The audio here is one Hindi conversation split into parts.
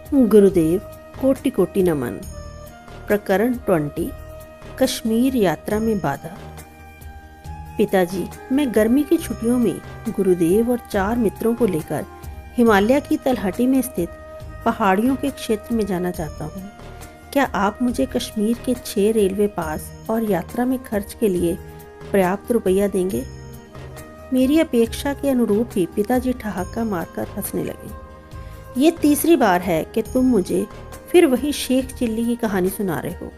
गुरुदेव कोटि कोटि नमन। प्रकरण 20 कश्मीर यात्रा में बाधा। पिताजी, मैं गर्मी की छुट्टियों में गुरुदेव और 4 मित्रों को लेकर हिमालय की तलहटी में स्थित पहाड़ियों के क्षेत्र में जाना चाहता हूँ। क्या आप मुझे कश्मीर के 6 रेलवे पास और यात्रा में खर्च के लिए पर्याप्त रुपया देंगे? मेरी अपेक्षा के अनुरूप ही पिताजी ठहाका मारकर हंसने लगे। ये तीसरी बार है कि तुम मुझे फिर वही शेख चिल्ली की कहानी सुना रहे हो।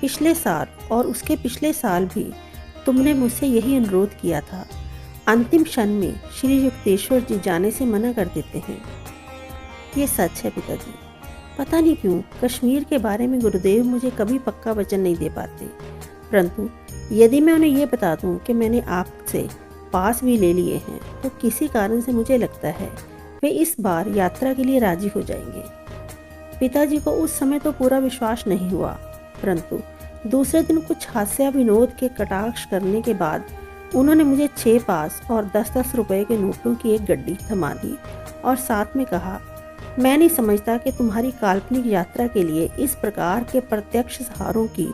पिछले साल और उसके पिछले साल भी तुमने मुझसे यही अनुरोध किया था। अंतिम क्षण में श्री युक्तेश्वर जी जाने से मना कर देते हैं। ये सच है पिताजी। पता नहीं क्यों कश्मीर के बारे में गुरुदेव मुझे कभी पक्का वचन नहीं दे पाते, परंतु यदि मैं उन्हें ये बता दूं कि मैंने आपसे पास भी ले लिए हैं तो किसी कारण से मुझे लगता है वे इस बार यात्रा के लिए राजी हो जाएंगे। पिताजी को उस समय तो पूरा विश्वास नहीं हुआ, परंतु दूसरे दिन कुछ हास्य विनोद के कटाक्ष करने के बाद उन्होंने मुझे 6 पास और 10-10 रुपए के नोटों की एक गड्डी थमा दी और साथ में कहा, मैं नहीं समझता कि तुम्हारी काल्पनिक यात्रा के लिए इस प्रकार के प्रत्यक्ष सहारों की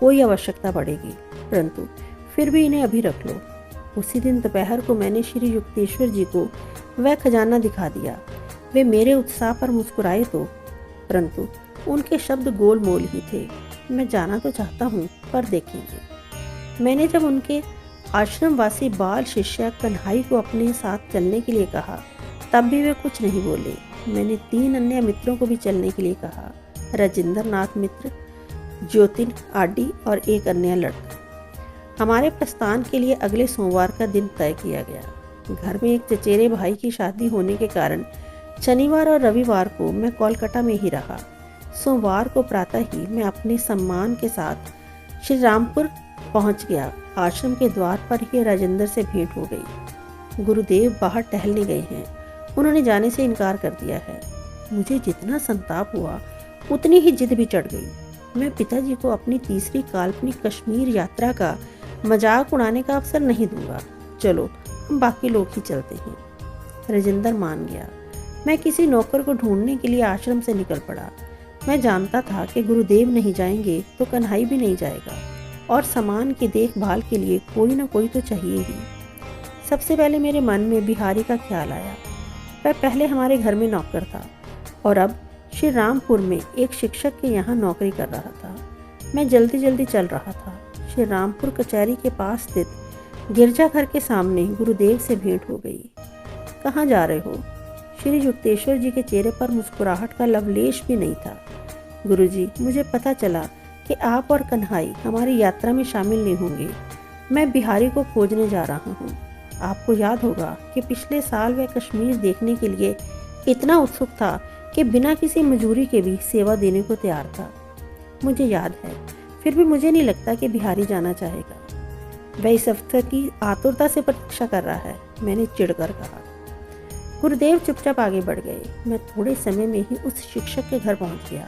कोई आवश्यकता पड़ेगी, परंतु फिर भी इन्हें अभी रख लो। उसी दिन दोपहर को मैंने श्री युक्तेश्वर जी को वह खजाना दिखा दिया। वे मेरे उत्साह पर मुस्कुराए तो, परंतु उनके शब्द गोलमोल ही थे। मैं जाना तो चाहता हूँ, पर देखेंगे। मैंने जब उनके आश्रमवासी बाल शिष्य कन्हई को अपने साथ चलने के लिए कहा, तब भी वे कुछ नहीं बोले। मैंने 3 अन्य मित्रों को भी चलने के लिए कहा, राजेंद्र नाथ मित्र, ज्योतिन आडी और एक अन्य लड़का। हमारे प्रस्थान के लिए अगले सोमवार का दिन तय किया गया। घर में एक चचेरे भाई की शादी होने के कारण शनिवार और रविवार को मैं कोलकाता में ही रहा। सोमवार को प्रातः ही मैं अपने सम्मान के साथ श्री रामपुर पहुंच गया। आश्रम के द्वार पर ही राजेंद्र से भेंट हो गई। गुरुदेव बाहर टहलने गए हैं, उन्होंने जाने से इनकार कर दिया है। मुझे जितना संताप हुआ उतनी ही जिद भी चढ़ गई। मैं पिताजी को अपनी तीसरी काल्पनिक कश्मीर यात्रा का मजाक उड़ाने का अवसर नहीं दूंगा। चलो हम बाकी लोग ही चलते हैं। राजेंद्र मान गया। मैं किसी नौकर को ढूंढने के लिए आश्रम से निकल पड़ा। मैं जानता था कि गुरुदेव नहीं जाएंगे तो कन्हई भी नहीं जाएगा और सामान की देखभाल के लिए कोई ना कोई तो चाहिए ही। सबसे पहले मेरे मन में बिहारी का ख्याल आया। वह पहले हमारे घर में नौकर था और अब श्री रामपुर में एक शिक्षक के यहाँ नौकरी कर रहा था। मैं जल्दी जल्दी चल रहा था। श्री रामपुर कचहरी के पास स्थित गिरजाघर के सामने गुरुदेव से भेंट हो गई। कहाँ जा रहे हो? श्री युक्तेश्वर जी के चेहरे पर मुस्कुराहट का लवलेश भी नहीं था। गुरुजी, मुझे पता चला कि आप और कन्हई हमारी यात्रा में शामिल नहीं होंगे। मैं बिहारी को खोजने जा रहा हूँ। आपको याद होगा कि पिछले साल वह कश्मीर देखने के लिए इतना उत्सुक था कि बिना किसी मजूरी के भी सेवा देने को तैयार था। मुझे याद है, फिर भी मुझे नहीं लगता कि बिहारी जाना चाहेगा। वह इस अवसर की आतुरता से प्रतीक्षा कर रहा है, मैंने चिढ़कर कहा। गुरुदेव चुपचाप आगे बढ़ गए। मैं थोड़े समय में ही उस शिक्षक के घर पहुंच गया।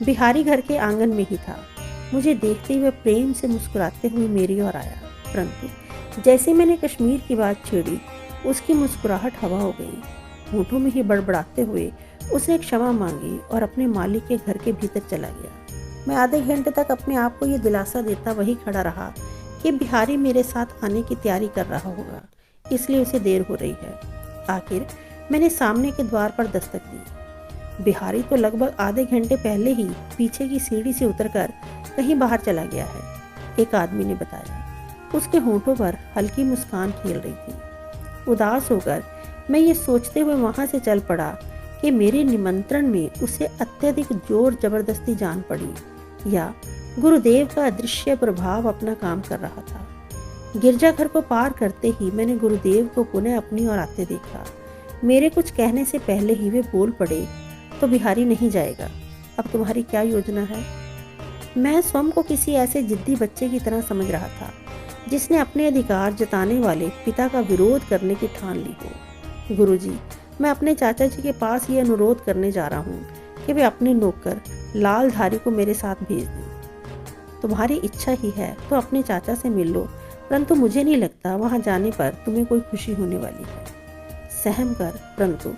बिहारी घर के आंगन में ही था। मुझे देखते ही वह प्रेम से मुस्कुराते हुए मेरी ओर आया, परंतु जैसे मैंने कश्मीर की बात छेड़ी, उसकी मुस्कुराहट हवा हो गई। होठों में ही बड़बड़ाते हुए उसने क्षमा मांगी और अपने मालिक के घर के भीतर चला गया। मैं आधे घंटे तक अपने आप को ये दिलासा देता वहीं खड़ा रहा कि बिहारी मेरे साथ आने की तैयारी कर रहा होगा, इसलिए उसे देर हो रही है। आखिर मैंने सामने के द्वार पर दस्तक दी। बिहारी तो लगभग आधे घंटे पहले ही पीछे की सीढ़ी से उतरकर कहीं बाहर चला गया है, एक आदमी ने बताया। उसके होठों पर हल्की मुस्कान खेल रही थी। उदास होकर मैं ये सोचते हुए वहां से चल पड़ा कि मेरे निमंत्रण में उसे अत्यधिक जोर जबरदस्ती जान पड़ी या गुरुदेव का अदृश्य प्रभाव अपना काम कर रहा था। गिरजाघर को पार करते ही मैंने गुरुदेव को पुनः अपनी ओर आते देखा। मेरे कुछ कहने से पहले ही वे बोल पड़े, तो बिहारी नहीं जाएगा, अब तुम्हारी क्या योजना है? मैं स्वयं को किसी ऐसे जिद्दी बच्चे की तरह समझ रहा था जिसने अपने अधिकार जताने वाले पिता का विरोध करने की ठान ली हो। गुरुजी, मैं अपने चाचा जी के पास ये अनुरोध करने जा रहा हूँ कि वे अपने नौकर लालधारी को मेरे साथ भेज दें। तुम्हारी इच्छा ही है तो अपने चाचा से मिल लो, परंतु मुझे नहीं लगता वहां जाने पर तुम्हें कोई खुशी होने वाली है। सहम कर, परंतु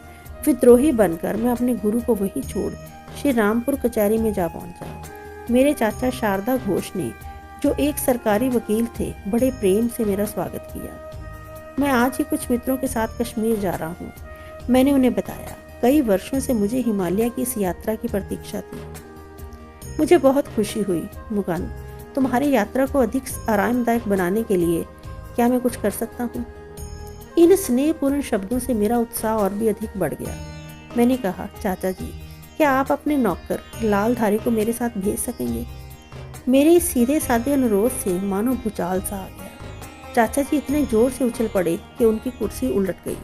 विद्रोही बनकर मैं अपने गुरु को वहीं छोड़ श्री रामपुर कचहरी में जा पहुंचा। मेरे चाचा शारदा घोष ने, जो एक सरकारी वकील थे, बड़े प्रेम से मेरा स्वागत किया। मैं आज ही कुछ मित्रों के साथ कश्मीर जा रहा हूँ, मैंने उन्हें बताया। कई वर्षों से मुझे हिमालय की इस यात्रा की प्रतीक्षा थी। मुझे बहुत खुशी हुई। मुकुंद, तुम्हारी यात्रा को अधिक आरामदायक बनाने के लिए क्या मैं कुछ कर सकता हूँ? इन स्नेहपूर्ण शब्दों से मेरा उत्साह और भी अधिक बढ़ गया। मैंने कहा, चाचा जी, क्या आप अपने नौकर लालधारी को मेरे साथ भेज सकेंगे? मेरे इस सीधे साधे अनुरोध से मानो भूचाल सा आ गया। चाचा जी इतने जोर से उछल पड़े कि उनकी कुर्सी उलट गई।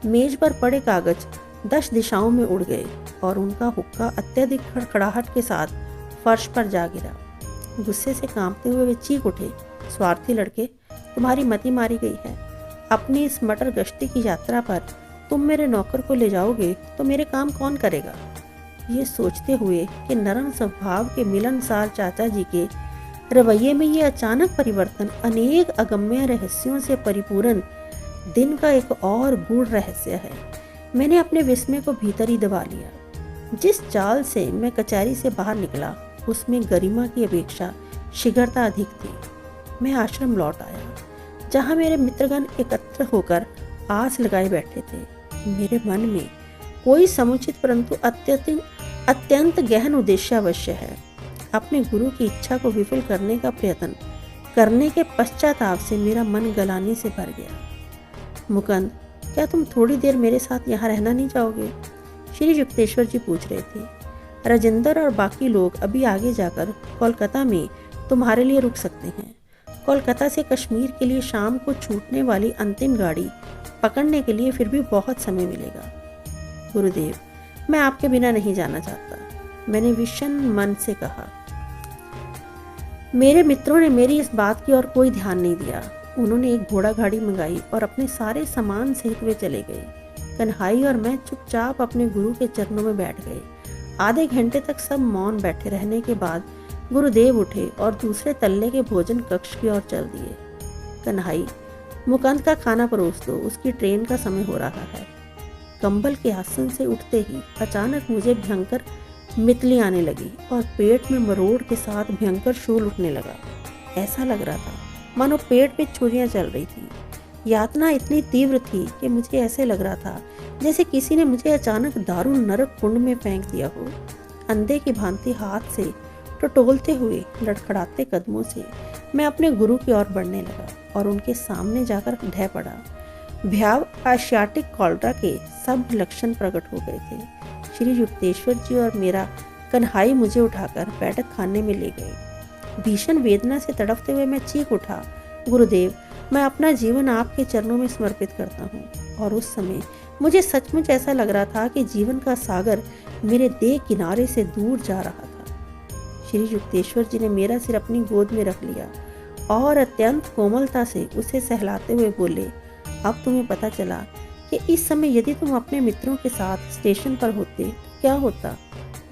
मेज पर पड़े कागज 10 दिशाओं में उड़ गए और उनका हुक्का अत्यधिक खड़खड़ाहट के साथ फर्श पर जा गिरा। गुस्से से कांपते हुए वे चीख उठे, स्वार्थी लड़के, तुम्हारी मति मारी गई है। अपनी इस मटर गश्ती की यात्रा पर तुम मेरे नौकर को ले जाओगे तो मेरे काम कौन करेगा? ये सोचते हुए कि नरम स्वभाव के मिलनसार चाचा जी के रवैये में ये अचानक परिवर्तन अनेक अगम्य रहस्यों से परिपूर्ण दिन का एक और गूढ़ रहस्य है, मैंने अपने विस्मय को भीतर ही दबा लिया। जिस चाल से मैं कचहरी से बाहर निकला उसमें गरिमा की अपेक्षा शीघ्रता अधिक थी। मैं आश्रम लौट आया, जहाँ मेरे मित्रगण एकत्र होकर आस लगाए बैठे थे। मेरे मन में कोई समुचित परंतु अत्यंत गहन उद्देश्य अवश्य है। अपने गुरु की इच्छा को विफल करने का प्रयत्न करने के पश्चाताप से मेरा मन गलाने से भर गया। मुकुंद, क्या तुम थोड़ी देर मेरे साथ यहाँ रहना नहीं चाहोगे? श्री युक्तेश्वर जी पूछ रहे थे। राजेंद्र और बाकी लोग अभी आगे जाकर कोलकाता में तुम्हारे लिए रुक सकते हैं। कोलकाता से कश्मीर के लिए शाम को छूटने वाली अंतिम गाड़ी पकड़ने के लिए फिर भी बहुत समय मिलेगा। गुरुदेव, मैं आपके बिना नहीं जाना चाहता, मैंने विषन्न मन से कहा। मेरे मित्रों ने मेरी इस बात की ओर कोई ध्यान नहीं दिया। उन्होंने एक घोड़ा गाड़ी मंगाई और अपने सारे सामान सहित वे चले गए। कन्हई और मैं चुपचाप अपने गुरु के चरणों में बैठ गए। आधे घंटे तक सब मौन बैठे रहने के बाद गुरुदेव उठे और दूसरे तल्ले के भोजन कक्ष की ओर चल दिए। कन्हई, मुकुंद का खाना परोस दो, उसकी ट्रेन का समय हो रहा है। कंबल के आसन से उठते ही अचानक मुझे भयंकर मितली आने लगी और पेट में मरोड़ के साथ भयंकर शूल उठने लगा। ऐसा लग रहा था मानो पेट में छुरियां चल रही थी। यातना इतनी तीव्र थी कि मुझे ऐसे लग रहा था जैसे किसी ने मुझे अचानक दारुण नरक कुंड में फेंक दिया हो। अंधे की भांति हाथ से टटोलते हुए लड़खड़ाते कदमों से मैं अपने गुरु की ओर बढ़ने लगा और उनके सामने जाकर ढह पड़ा। भयाव एशियाटिक कॉलरा के सब लक्षण प्रकट हो गए थे। श्री युक्तेश्वर जी और मेरा कन्हई मुझे उठाकर बैठक खाने में ले गए। भीषण वेदना से तड़पते हुए मैं चीख उठा, गुरुदेव, मैं अपना जीवन आपके चरणों में समर्पित करता हूँ। और उस समय मुझे सचमुच ऐसा लग रहा था कि जीवन का सागर मेरे देह किनारे से दूर जा रहा था। श्री युक्तेश्वर जी ने मेरा सिर अपनी गोद में रख लिया और अत्यंत कोमलता से उसे सहलाते हुए बोले, अब तुम्हें पता चला कि इस समय यदि तुम अपने मित्रों के साथ स्टेशन पर होते तो क्या होता।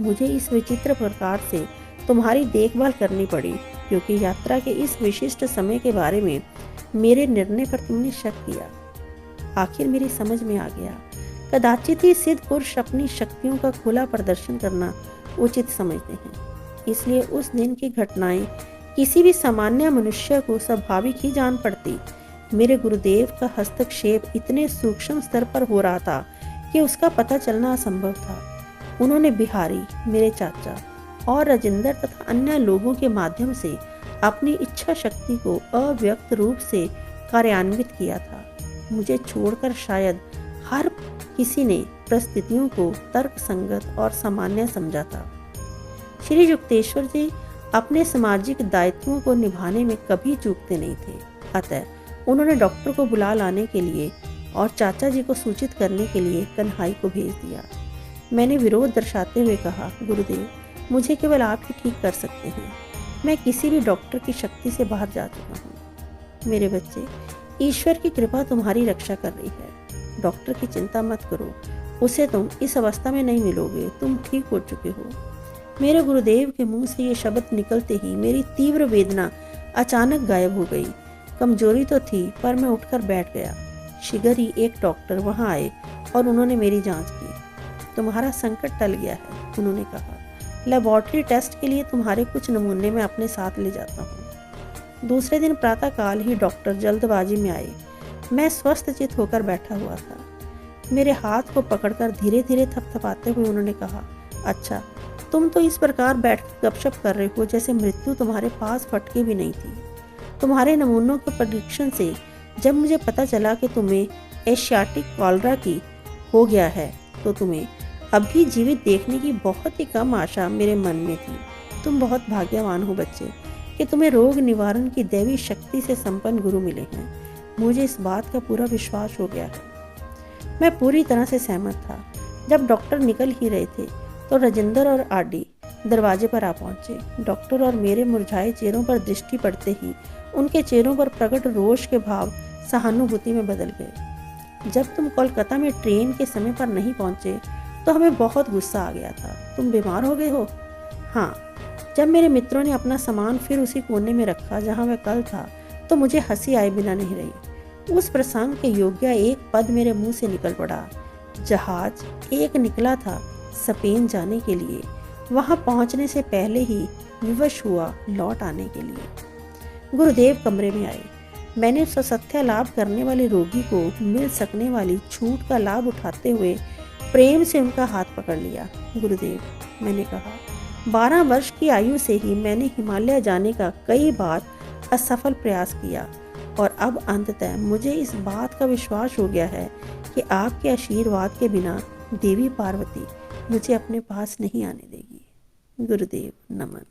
मुझे इस विचित्र प्रकार से तुम्हारी देखभाल करनी पड़ी क्योंकि यात्रा के इस विशिष्ट समय के बारे में मेरे निर्णय पर तुमने शक किया। आखिर मेरी समझ में आ गया, कदाचित ही सिद्ध पुरुष अपनी शक्तियों का खुला प्रदर्शन करना उचित समझते हैं। इसलिए उस दिन की घटनाएं किसी भी सामान्य मनुष्य को स्वाभाविक ही जान पड़ती। मेरे गुरुदेव का हस्तक्षेप इतने सूक्ष्म स्तर पर हो रहा था कि उसका पता चलना असंभव था। उन्होंने बिहारी, मेरे चाचा और राजेंद्र तथा अन्य लोगों के माध्यम से अपनी इच्छा शक्ति को अव्यक्त रूप से कार्यान्वित किया था। मुझे छोड़कर शायद हर किसी ने परिस्थितियों को तर्कसंगत और सामान्य समझा था। श्री युक्तेश्वर जी अपने सामाजिक दायित्वों को निभाने में कभी चूकते नहीं थे। अतः उन्होंने डॉक्टर को बुला लाने के लिए और चाचा जी को सूचित करने के लिए कन्हई को भेज दिया। मैंने विरोध दर्शाते हुए कहा, गुरुदेव, मुझे केवल आप ही ठीक कर सकते हैं। मैं किसी भी डॉक्टर की शक्ति से बाहर जा चुका हूँ। मेरे बच्चे, ईश्वर की कृपा तुम्हारी रक्षा कर रही है। डॉक्टर की चिंता मत करो, उसे तुम इस अवस्था में नहीं मिलोगे, तुम ठीक हो चुके हो। मेरे गुरुदेव के मुंह से ये शब्द निकलते ही मेरी तीव्र वेदना अचानक गायब हो गई। कमजोरी तो थी पर मैं उठकर बैठ गया। शीघ्र ही एक डॉक्टर वहां आए और उन्होंने मेरी जांच की। तुम्हारा संकट टल गया है, उन्होंने कहा। लेबोरेटरी टेस्ट के लिए तुम्हारे कुछ नमूने मैं अपने साथ ले जाता हूँ। दूसरे दिन प्रातःकाल ही डॉक्टर जल्दबाजी में आए। मैं स्वस्थ चित होकर बैठा हुआ था। मेरे हाथ को पकड़कर धीरे धीरे थपथपाते हुए उन्होंने कहा, अच्छा, तुम तो इस प्रकार बैठकर गपशप कर रहे हो जैसे मृत्यु तुम्हारे पास फटके भी नहीं थी। तुम्हारे नमूनों के परीक्षण से जब मुझे पता चला कि तुम्हें एशियाटिक कॉलरा की हो गया है, तो तुम्हें अभी जीवित देखने की बहुत ही कम आशा मेरे मन में थी। तुम बहुत भाग्यवान हो बच्चे कि तुम्हें रोग निवारण की दैवी शक्ति से संपन्न गुरु मिले हैं। मुझे इस बात का पूरा विश्वास हो गया है। मैं पूरी तरह से सहमत था। जब डॉक्टर निकल ही रहे थे तो राजेंद्र और आरडी दरवाजे पर आ पहुंचे। डॉक्टर और मेरे मुरझाए चेहरों पर दृष्टि पड़ते ही उनके चेहरों पर प्रकट रोष के भाव सहानुभूति में बदल गए। जब तुम कोलकाता में ट्रेन के समय पर नहीं पहुंचे तो हमें बहुत गुस्सा आ गया था। तुम बीमार हो गए हो? हाँ। जब मेरे मित्रों ने अपना सामान फिर उसी कोने में रखा जहाँ मैं कल था, तो मुझे हंसी आए बिना नहीं रही। उस प्रसंग के योग्य एक पद मेरे मुंह से निकल पड़ा। जहाज एक निकला था स्पेन जाने के लिए, वहां पहुंचने से पहले ही विवश हुआ लौट आने के लिए। गुरुदेव कमरे में आए। मैंने स्वास्थ्य लाभ करने वाले रोगी को मिल सकने वाली छूट का लाभ उठाते हुए प्रेम से उनका हाथ पकड़ लिया। गुरुदेव, मैंने कहा, 12 वर्ष की आयु से ही मैंने हिमालय जाने का कई बार असफल प्रयास किया और अब अंततः मुझे इस बात का विश्वास हो गया है कि आपके आशीर्वाद के बिना देवी पार्वती मुझे अपने पास नहीं आने देगी। गुरुदेव नमन।